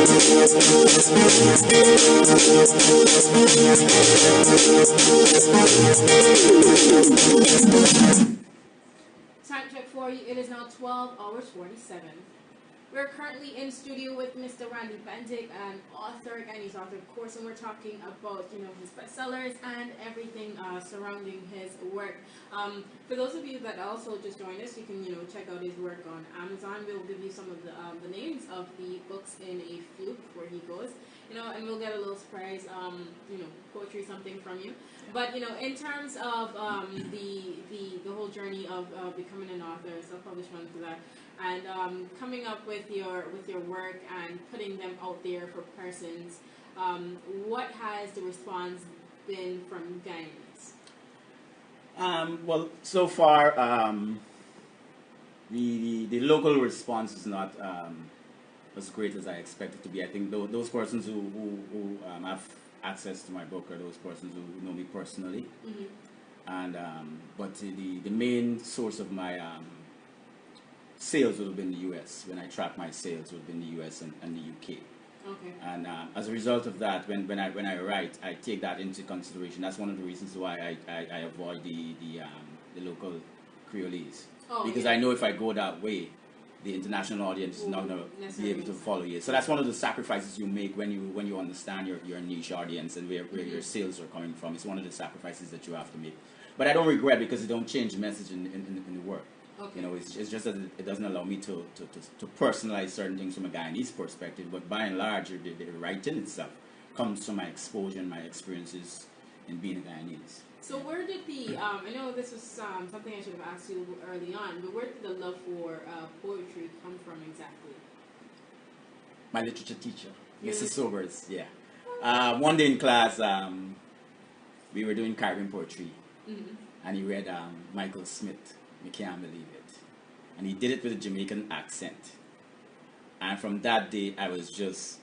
Time check for you. It is now 12 hours 47. We're currently in studio with Mr. Randy Bentinck, an author, and he's authored a course, and we're talking about, his bestsellers and everything surrounding his work. For those of you that also just joined us, you can, check out his work on Amazon. We'll give you some of the names of the books in a few before he goes, and we'll get a little surprise, poetry, something from you. But, in terms of the whole journey of becoming an author, self-published one for that, and coming up with your work and putting them out there for persons, what has the response been from Ghanaians? Well, so far, the local response is not as great as I expected to be. I think those persons who have access to my book are those persons who know me personally. Mm-hmm. And but the main source of my sales would have been the U.S. When I track my sales, would have been the U.S. and the U.K. Okay. And as a result of that, when I write, I take that into consideration. That's one of the reasons why I avoid the local Creolese. Because I know if I go that way, the international audience is not going to be able to follow you. So that's one of the sacrifices you make when you understand your niche audience and where your sales are coming from. It's one of the sacrifices that you have to make. But I don't regret, because it don't change the message in the work. Okay. It's just that it doesn't allow me to personalize certain things from a Guyanese perspective. But by and large, the writing itself comes from my exposure and my experiences in being a Guyanese. So where did I know this was something I should have asked you early on, but where did the love for poetry come from exactly? My literature teacher, Mrs. Sobers, yeah. One day in class, we were doing Caribbean poetry, and he read Michael Smith, You Can't Believe It. And he did it with a Jamaican accent. And from that day, I was just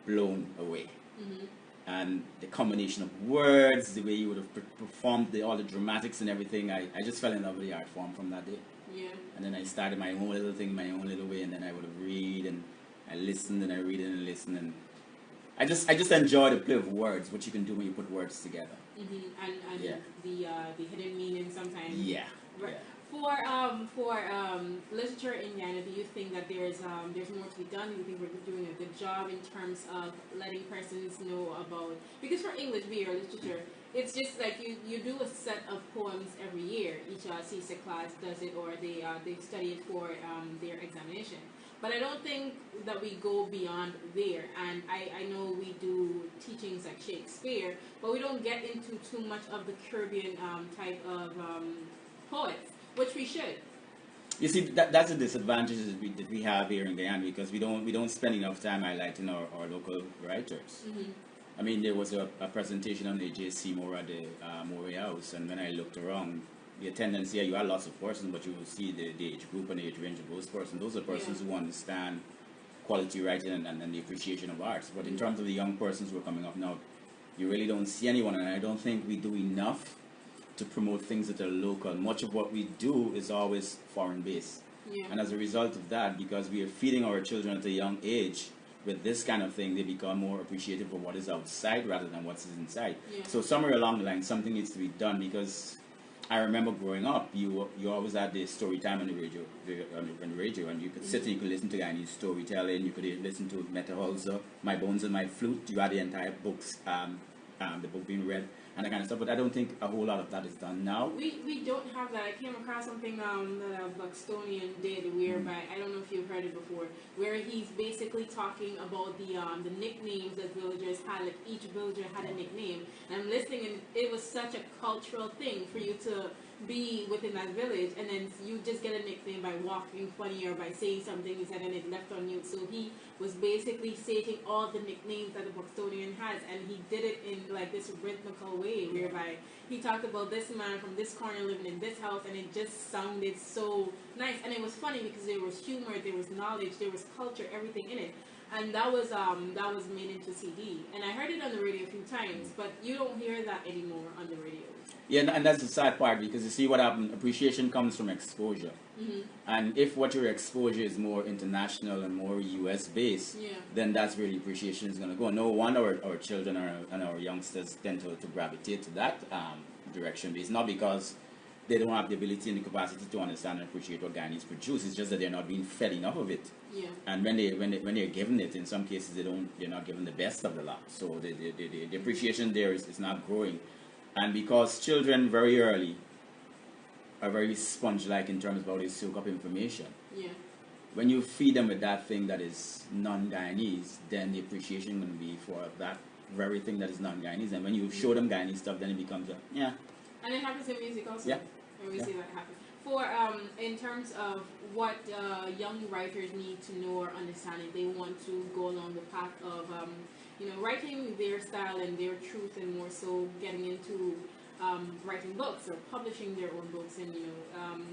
blown away. Mm-hmm. And the combination of words, the way you would have performed all the dramatics and everything, I just fell in love with the art form from that day. Yeah. And then I started my own little thing, my own little way, and then I would have read, and I listened, and I read and listen, and I just enjoy the play of words, what you can do when you put words together. Mm-hmm. And yeah. the hidden meaning sometimes. Yeah. Right. Yeah. For literature in Ghana, do you think that there's more to be done? Do you think we're doing a good job in terms of letting persons know about? Because for English BA or literature, it's just like you do a set of poems every year. Each CSEC class does it, or they study it for their examination. But I don't think that we go beyond there. And I know we do teachings like Shakespeare, but we don't get into too much of the Caribbean type of poets, which we should. You see, that's a disadvantage that we have here in Guyana, because we don't spend enough time highlighting our local writers. Mm-hmm. I mean, there was a presentation on A.J. Seymour at the Moray House, and when I looked around, the attendance here, you had lots of persons, but you will see the age group and the age range of those persons. Those are persons who understand quality writing and the appreciation of arts. But in terms of the young persons who are coming up now, you really don't see anyone, and I don't think we do enough to promote things that are local. Much of what we do is always foreign-based. Yeah. And as a result of that, because we are feeding our children at a young age with this kind of thing, they become more appreciative of what is outside rather than what's inside. Yeah. So somewhere along the line, something needs to be done, because I remember growing up, you always had the story time on the radio, and you could sit and you could listen to Guyanese storytelling, you could listen to Meta Holzer, My Bones and My Flute, you had the entire books, the book being read, and that kind of stuff, but I don't think a whole lot of that is done now. We don't have that. I came across something that a Buxtonian did, whereby, I don't know if you've heard it before, where he's basically talking about the nicknames that villagers had, like each villager had a nickname, and I'm listening, and it was such a cultural thing for you to be within that village, and then you just get a nickname by walking funny or by saying something he said and it left on mute. So he was basically stating all the nicknames that the Buxtonian has, and he did it in like this rhythmical way, whereby he talked about this man from this corner living in this house, and it just sounded so nice, and it was funny because there was humor, there was knowledge, there was culture, everything in it. And that was made into CD, and I heard it on the radio a few times, but you don't hear that anymore on the radio. Yeah, and that's the sad part, because you see what happened. Appreciation comes from exposure. And if what your exposure is more international and more US based, then that's where the appreciation is going to go. No wonder our children and our youngsters tend to gravitate to that direction. It's not because they don't have the ability and the capacity to understand and appreciate what Guyanese produce. It's just that they're not being fed enough of it. And when they're given it, in some cases they're not given the best of the lot. So the appreciation there is not growing. And because children very early are very sponge-like in terms of how they soak up information. When you feed them with that thing that is non-Guyanese, then the appreciation going to be for that very thing that is non-Guyanese. And when you show them Guyanese stuff, then it becomes And it happens in music also. When we see that happen. For in terms of what young writers need to know or understand if they want to go along the path of writing their style and their truth, and more so getting into writing books or publishing their own books, and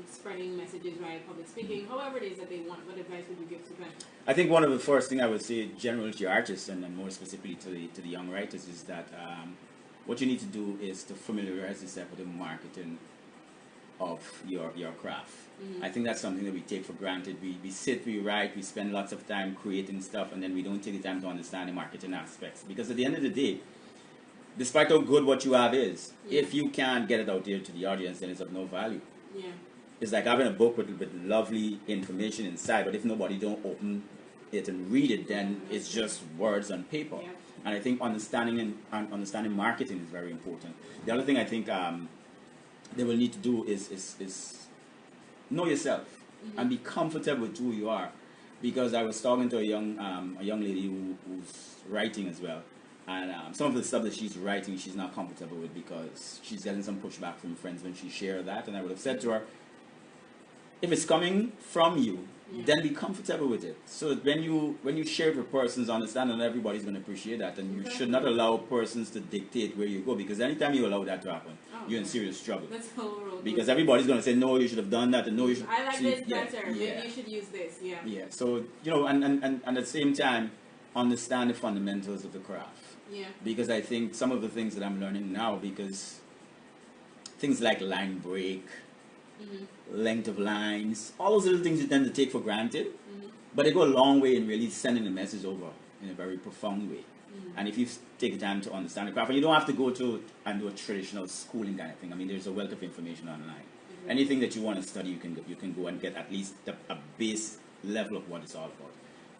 spreading messages via public speaking, however it is that they want, what advice would you give to them? I think one of the first thing I would say generally to artists, and then more specifically to the young writers, is that what you need to do is to familiarize yourself with the marketing of your craft. I think that's something that we take for granted. We sit, we write, we spend lots of time creating stuff, and then we don't take the time to understand the marketing aspects. Because at the end of the day, despite how good what you have is, if you can't get it out there to the audience, then it's of no value. It's like having a book with lovely information inside, but if nobody don't open it and read it, then it's just words on paper. And I think understanding marketing is very important. The other thing I think they will need to do is know yourself and be comfortable with who you are. Because I was talking to a young lady who's writing as well, and some of the stuff that she's writing she's not comfortable with because she's getting some pushback from friends when she shared that. And I would have said to her, if it's coming from you, then be comfortable with it. So that when you share it with persons, understand that everybody's going to appreciate that, and you should not allow persons to dictate where you go, because anytime you allow that to happen, you're in serious trouble. That's the whole rule. Because everybody's going to say, no, you should have done that, and no, you should. I like this better. Maybe you should use this. Yeah. So and at the same time, understand the fundamentals of the craft. Because I think some of the things that I'm learning now, because things like line break, length of lines, all those little things you tend to take for granted, but they go a long way in really sending the message over in a very profound way. And if you take the time to understand the craft, and you don't have to go to and do a traditional schooling kind of thing. I mean, there's a wealth of information online. Anything that you want to study, you can go and get at least a base level of what it's all about.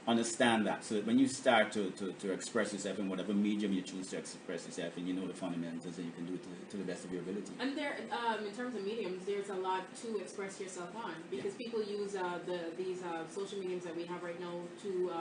Understand that, so that when you start to express yourself in whatever medium you choose to express yourself, and you know the fundamentals, and you can do it to the best of your ability. And there, in terms of mediums, there's a lot to express yourself on, because people use these social mediums that we have right now to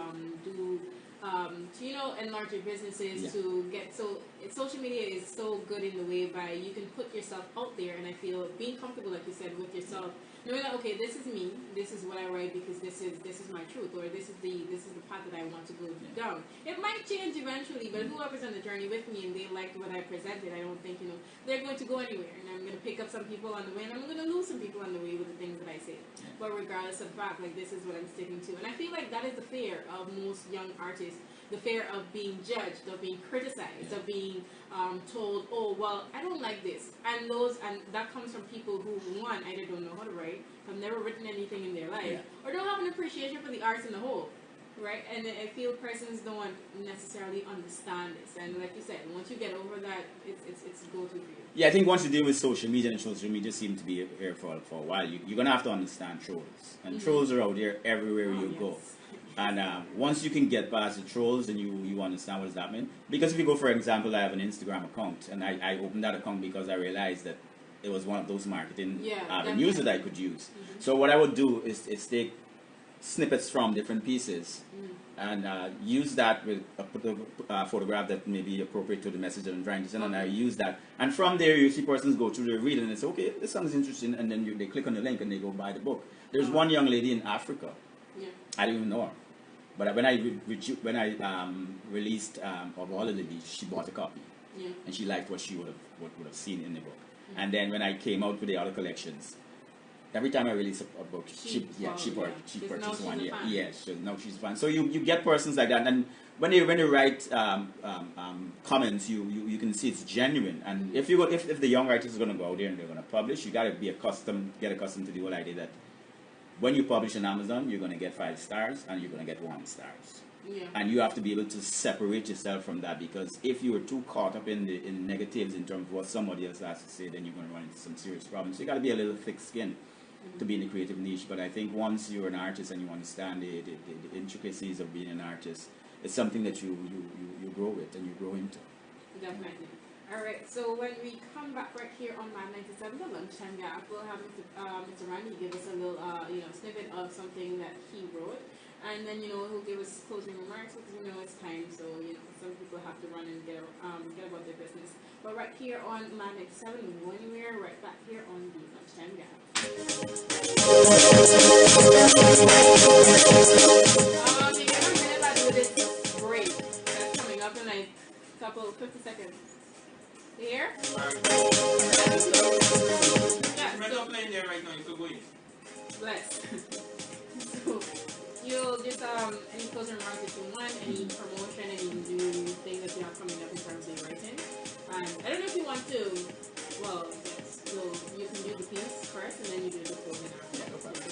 enlarge your businesses, to get, so social media is so good in the way by you can put yourself out there, and I feel being comfortable, like you said, with yourself, knowing that, okay, this is me, this is what I write because this is my truth, or this is the path that I want to go down. It might change eventually, but whoever's on the journey with me and they like what I presented, I don't think they're going to go anywhere, and I'm going to pick up some people on the way, and I'm going to lose some people on the way with the things that I say. But regardless of the fact, like, this is what I'm sticking to, and I feel like that is the fear of most young artists. The fear of being judged, of being criticized, of being told, oh, well, I don't like this. And that comes from people who, one, either don't know how to write, have never written anything in their life, or don't have an appreciation for the arts in the whole, right? And I feel persons don't necessarily understand this. And like you said, once you get over that, it's a go-to for you. Yeah, I think once you deal with social media, and social media seem to be here for a while, you're going to have to understand trolls. And trolls are out there everywhere you go. And once you can get past the trolls, and you understand what is happening. Because if you go, for example, I have an Instagram account, and I opened that account because I realized that it was one of those marketing avenues that I could use. So what I would do is take snippets from different pieces and use that with a photograph that may be appropriate to the message that I'm trying to send, and I use that. And from there, you see persons go through, they read, and they say, okay, this sounds interesting, and then they click on the link and they go buy the book. There's one young lady in Africa. I didn't even know her. But when I released Of All of the Beach, she bought a copy, and she liked what she would have seen in the book. And then when I came out with the other collections, every time I release a book, she purchased one. Now she's a fan. So you get persons like that, and when they write comments, you can see it's genuine. And if the young writers are going to go out there and they're going to publish, you got to get accustomed to the whole idea that when you publish on Amazon, you're going to get 5 stars and you're going to get 1 stars. Yeah. And you have to be able to separate yourself from that, because if you are too caught up in the negatives in terms of what somebody else has to say, then you're going to run into some serious problems. So you got to be a little thick-skinned to be in the creative niche. But I think once you're an artist and you understand the intricacies of being an artist, it's something that you grow with and you grow into. Definitely. Alright, so when we come back right here on Maad 97, the lunchtime gap, we'll have Mr. Randy give us a little snippet of something that he wrote. And then, he'll give us closing remarks, because, it's time, so, some people have to run and get about their business. But right here on Maad 97, when we're right back here on the lunchtime gap. You get a minute I do this break that's coming up in like a couple, 50 seconds. You hear? Yeah, I'm not playing there right now, you could go in. Bless. So, you'll just, any closing remarks if you want, any promotion, any new thing that you have coming up in terms of writing. I don't know if you want to, well, yes, so you can do the piece first and then you do the closing after. Yeah, no problem.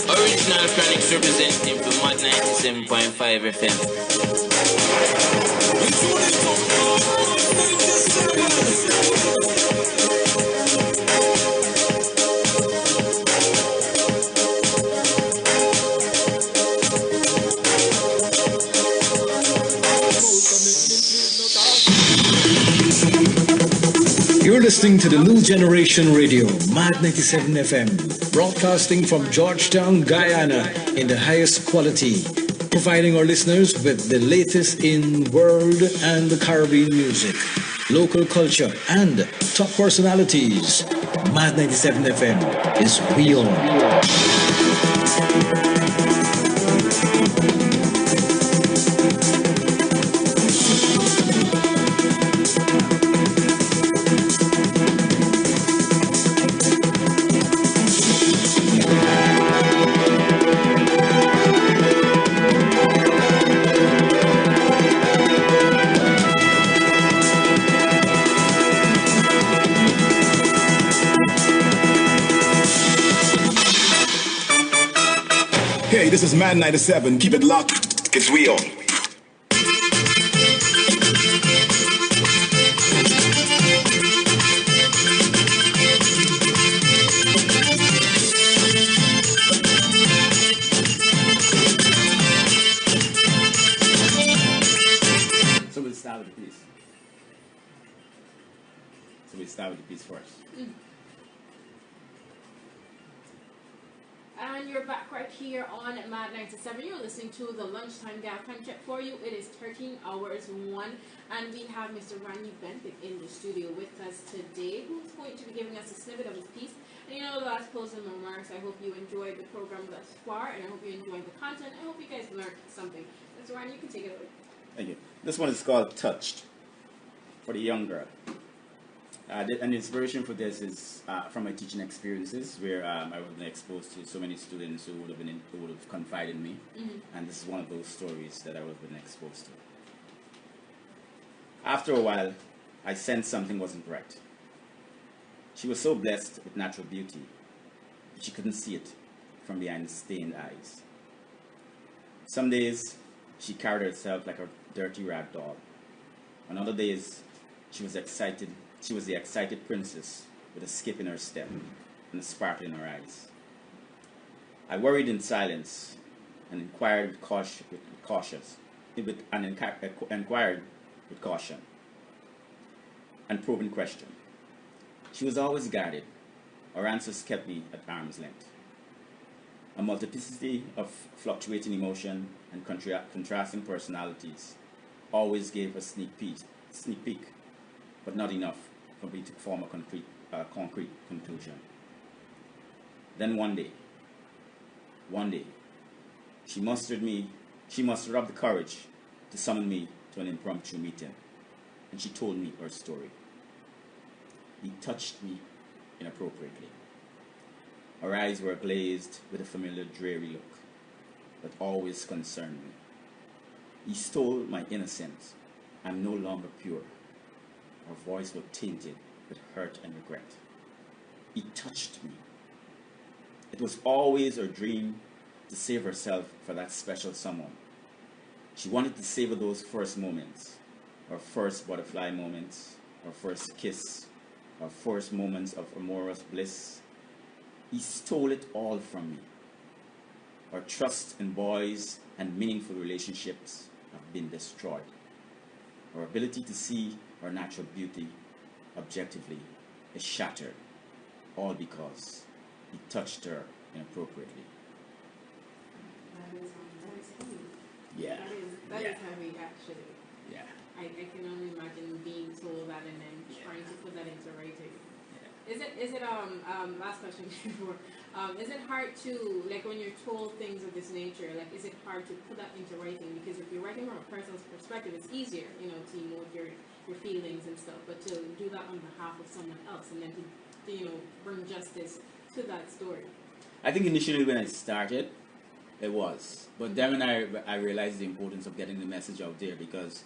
Original Chronics representing for Maad 97.5 FM. You're listening to the New Generation Radio, Maad 97 FM, broadcasting from Georgetown, Guyana, in the highest quality, providing our listeners with the latest in world and the Caribbean music, local culture, and top personalities. Maad 97 FM is real. Hey, this is Maad 97. Keep it locked. It's real. So we'll start with the piece. First. And you're back right here on Maad 97. You're listening to the Lunchtime Gap. Time check for you. It is 13 hours 1. And we have Mr. Randy Bentinck in the studio with us today, who's going to be giving us a snippet of his piece. And the last closing remarks, I hope you enjoyed the program thus far, and I hope you enjoyed the content. I hope you guys learned something. Mr. Randy, you can take it away. Thank you. This one is called Touched, for the young girl. An inspiration for this is from my teaching experiences, where I was exposed to so many students who would have confided in me, and this is one of those stories that I would have been exposed to. After a while, I sensed something wasn't right. She was so blessed with natural beauty, but she couldn't see it from behind the stained eyes. Some days, she carried herself like a dirty rag doll. On other days, she was excited. She was the excited princess with a skip in her step and a sparkle in her eyes. I worried in silence and inquired with caution, and probing question. She was always guarded. Her answers kept me at arm's length. A multiplicity of fluctuating emotion and contrasting personalities always gave a sneak peek, but not enough for me to form a concrete conclusion. Then one day, she mustered up the courage to summon me to an impromptu meeting, and she told me her story. It touched me inappropriately. Her eyes were glazed with a familiar dreary look. that always concerned me. He stole my innocence. I'm no longer pure. Her voice was tainted with hurt and regret. He touched me. It was always her dream to save herself for that special someone. She wanted to savor those first moments, her first butterfly moments, her first kiss, her first moments of amorous bliss. He stole it all from me. Our trust in boys and meaningful relationships have been destroyed. Our ability to see our natural beauty objectively is shattered, all because he touched her inappropriately. That is heavy. Yeah. That is heavy, actually. Yeah. I can only imagine being told that and then trying to put that into writing. Is it last question before, is it hard to, like when you're told things of this nature, like is it hard to put that into writing? Because if you're writing from a person's perspective, it's easier, you know, to emote your feelings and stuff, but to do that on behalf of someone else and then to you know, bring justice to that story. I think initially when I started, it was. But then when I realized the importance of getting the message out there, because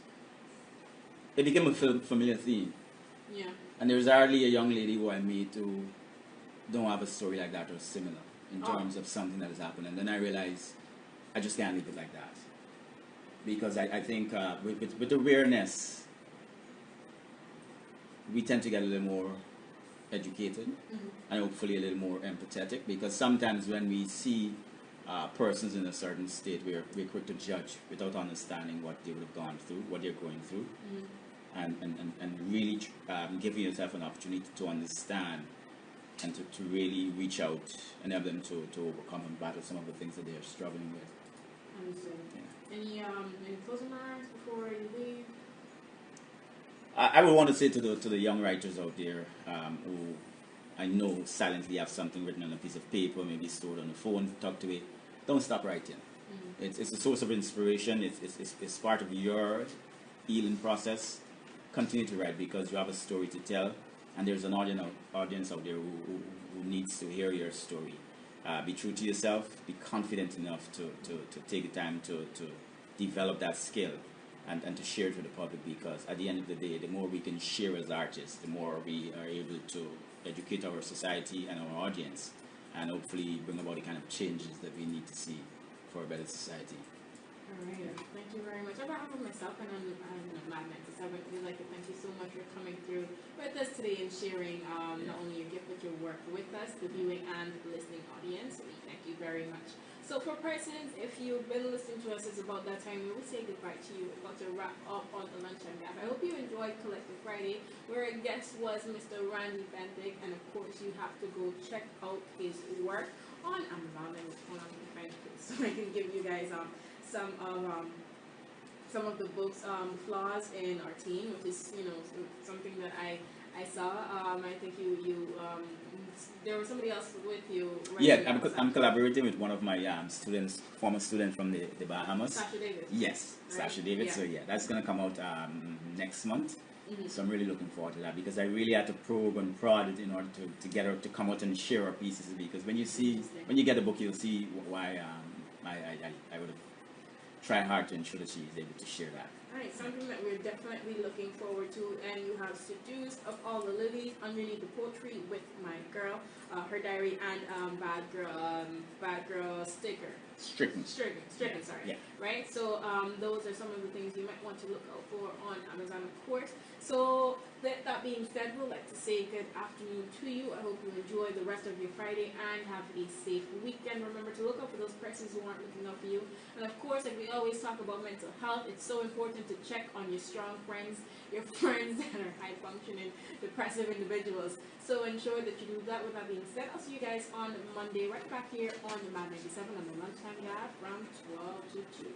it became a familiar theme. Yeah. And there's hardly a young lady who I meet who don't have a story like that or similar in terms of something that has happened. And then I realized I just can't leave it like that. Because I think with awareness, we tend to get a little more educated and hopefully a little more empathetic, because sometimes when we see persons in a certain state, we're quick to judge without understanding what they would have gone through, what they're going through. And really giving yourself an opportunity to understand and to really reach out and help them to overcome and battle some of the things that they're struggling with. Understood. Yeah. Any closing remarks before you leave? I would want to say to the young writers out there who I know silently have something written on a piece of paper, maybe stored on a phone, tucked away, don't stop writing. It's a source of inspiration. It's part of your healing process. Continue to write because you have a story to tell, and there's an audience out there who needs to hear your story. Be true to yourself. Be confident enough to take the time to develop that skill and to share it with the public, because at the end of the day, the more we can share as artists, the more we are able to educate our society and our audience, and hopefully bring about the kind of changes that we need to see for a better society. All right. Thank you very much. On behalf of myself and on Maad 97, we'd like to thank you so much for coming through with us today and sharing not only your gift but your work with us, the viewing and listening audience. We thank you very much. So for persons, if you've been listening to us, it's about that time we will say goodbye to you. We're about to wrap up on the Lunchtime Gyaff. I hope you enjoyed Collective Friday, where a guest was Mr. Randy Bentinck, and of course you have to go check out his work on Amazon. And hold on, let me find it so I can give you guys some of the book's flaws in our team, which is, you know, something that I saw. I think you there was somebody else with you. Right? Yeah, I'm collaborating with one of my students, former student from the Bahamas. Sasha Davis. Yes, right? Sasha Davis. Yeah. So yeah, that's gonna come out next month. So I'm really looking forward to that, because I really had to probe and prod it in order to get her to come out and share her pieces. Because when you get the book, you'll see why I would have tried hard to ensure that she is able to share that. Alright, something that we're definitely looking forward to, and you have Seduce of All the Lilies, Underneath the Poetry with My Girl, her diary, and Bad Girl sticker. Stricken, sorry. Yeah. Right? So those are some of the things you might want to look out for on Amazon, of course. So that being said, we'd like to say good afternoon to you. I hope you enjoy the rest of your Friday and have a safe weekend. Remember to look out for those persons who aren't looking out for you. And of course, like we always talk about mental health, it's so important to check on your strong friends, your friends that are high functioning, depressive individuals. So ensure that you do that. With that being said, I'll see you guys on Monday right back here on the Maad 97 on the Lunchtime Gyaff from 12 to 2.